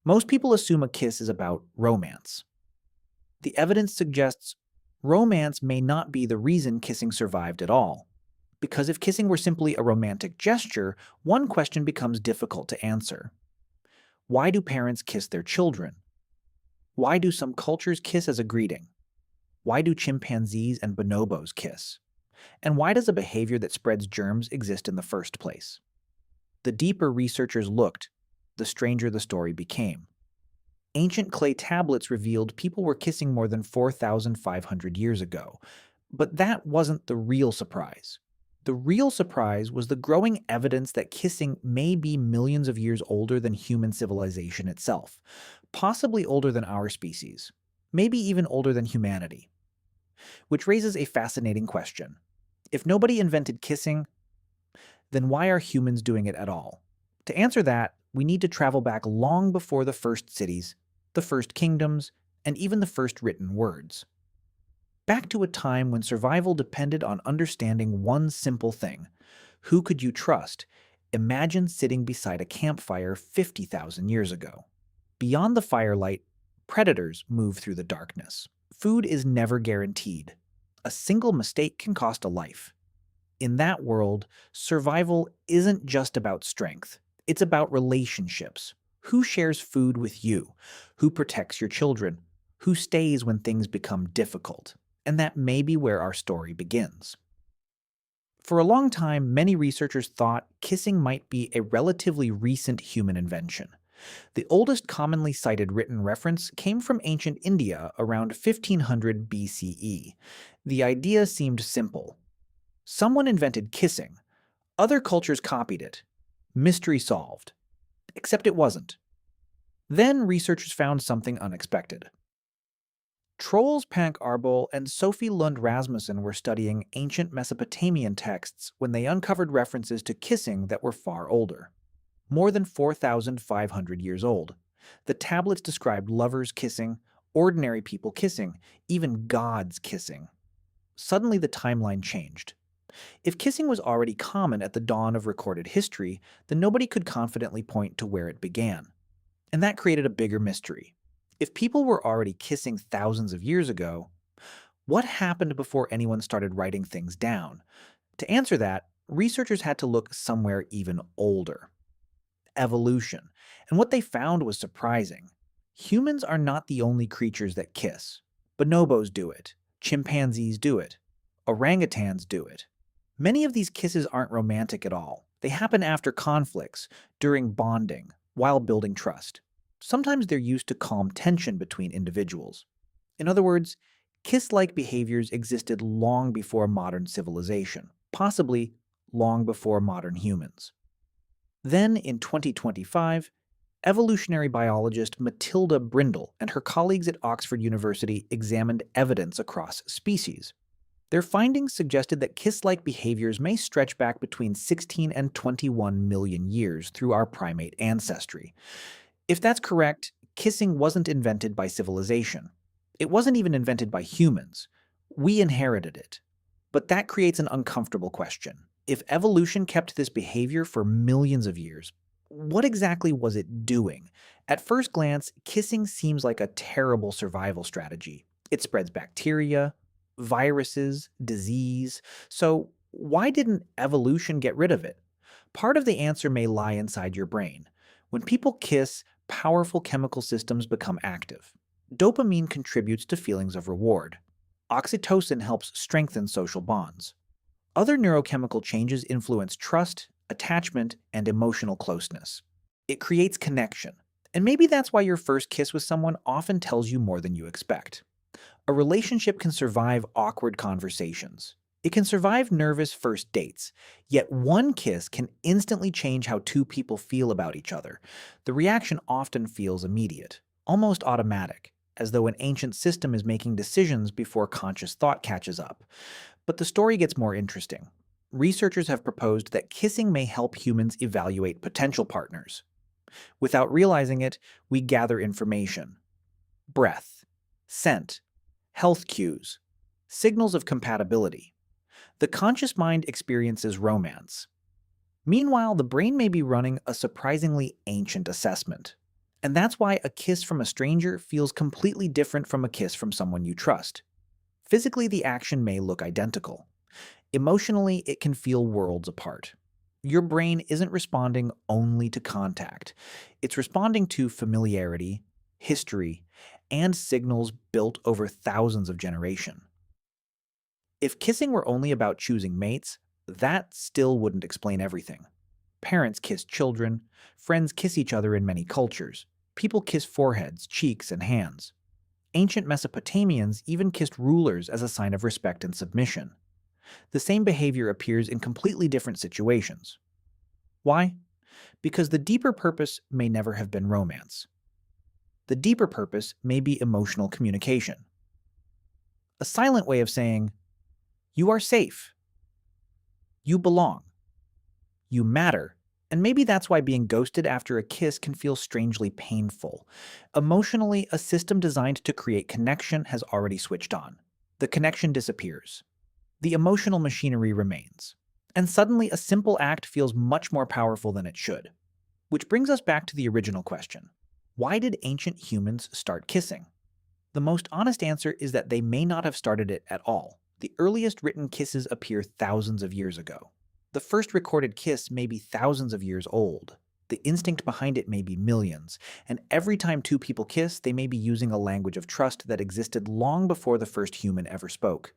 Most people assume a kiss is about romance. The evidence suggests romance may not be the reason kissing survived at all. Because if kissing were simply a romantic gesture, one question becomes difficult to answer. Why do parents kiss their children? Why do some cultures kiss as a greeting? Why do chimpanzees and bonobos kiss? And why does a behavior that spreads germs exist in the first place? The deeper researchers looked, the stranger the story became. Ancient clay tablets revealed people were kissing more than 4,500 years ago. But that wasn't the real surprise. The real surprise was the growing evidence that kissing may be millions of years older than human civilization itself, possibly older than our species, maybe even older than humanity. Which raises a fascinating question. If nobody invented kissing, then why are humans doing it at all? To answer that, we need to travel back long before the first cities, the first kingdoms, and even the first written words. Back to a time when survival depended on understanding one simple thing. Who could you trust? Imagine sitting beside a campfire 50,000 years ago. Beyond the firelight, predators move through the darkness. Food is never guaranteed. A single mistake can cost a life. In that world, survival isn't just about strength. It's about relationships. Who shares food with you? Who protects your children? Who stays when things become difficult? And that may be where our story begins. For a long time, many researchers thought kissing might be a relatively recent human invention. The oldest commonly cited written reference came from ancient India around 1500 BCE. The idea seemed simple. Someone invented kissing. Other cultures copied it. Mystery solved. Except it wasn't. Then researchers found something unexpected. Troels Pank Arbol and Sophie Lund Rasmussen were studying ancient Mesopotamian texts when they uncovered references to kissing that were far older. More than 4,500 years old. The tablets described lovers kissing, ordinary people kissing, even gods kissing. Suddenly the timeline changed. If kissing was already common at the dawn of recorded history, then nobody could confidently point to where it began. And that created a bigger mystery. If people were already kissing thousands of years ago, what happened before anyone started writing things down? To answer that, researchers had to look somewhere even older. Evolution. And what they found was surprising. Humans are not the only creatures that kiss. Bonobos do it. Chimpanzees do it. Orangutans do it. Many of these kisses aren't romantic at all. They happen after conflicts, during bonding, while building trust. Sometimes they're used to calm tension between individuals. In other words, kiss-like behaviors existed long before modern civilization, possibly long before modern humans. Then, in 2025, evolutionary biologist Matilda Brindle and her colleagues at Oxford University examined evidence across species. Their findings suggested that kiss-like behaviors may stretch back between 16 and 21 million years through our primate ancestry. If that's correct, kissing wasn't invented by civilization. It wasn't even invented by humans. We inherited it. But that creates an uncomfortable question. If evolution kept this behavior for millions of years, what exactly was it doing? At first glance, kissing seems like a terrible survival strategy. It spreads bacteria, viruses, disease. So why didn't evolution get rid of it? Part of the answer may lie inside your brain. When people kiss, powerful chemical systems become active. Dopamine contributes to feelings of reward. Oxytocin helps strengthen social bonds. Other neurochemical changes influence trust, attachment, and emotional closeness. It creates connection. And maybe that's why your first kiss with someone often tells you more than you expect. A relationship can survive awkward conversations. It can survive nervous first dates, yet one kiss can instantly change how two people feel about each other. The reaction often feels immediate, almost automatic, as though an ancient system is making decisions before conscious thought catches up. But the story gets more interesting. Researchers have proposed that kissing may help humans evaluate potential partners. Without realizing it, we gather information. Breath, scent, health cues, signals of compatibility. The conscious mind experiences romance. Meanwhile, the brain may be running a surprisingly ancient assessment. And that's why a kiss from a stranger feels completely different from a kiss from someone you trust. Physically, the action may look identical. Emotionally, it can feel worlds apart. Your brain isn't responding only to contact, it's responding to familiarity, history, and signals built over thousands of generations. If kissing were only about choosing mates, that still wouldn't explain everything. Parents kiss children, friends kiss each other in many cultures, people kiss foreheads, cheeks, and hands. Ancient Mesopotamians even kissed rulers as a sign of respect and submission. The same behavior appears in completely different situations. Why? Because the deeper purpose may never have been romance. The deeper purpose may be emotional communication. A silent way of saying, you are safe, you belong, you matter. And maybe that's why being ghosted after a kiss can feel strangely painful. Emotionally, a system designed to create connection has already switched on. The connection disappears. The emotional machinery remains. And suddenly, a simple act feels much more powerful than it should. Which brings us back to the original question. Why did ancient humans start kissing? The most honest answer is that they may not have started it at all. The earliest written kisses appear thousands of years ago. The first recorded kiss may be thousands of years old. The instinct behind it may be millions, and every time two people kiss, they may be using a language of trust that existed long before the first human ever spoke.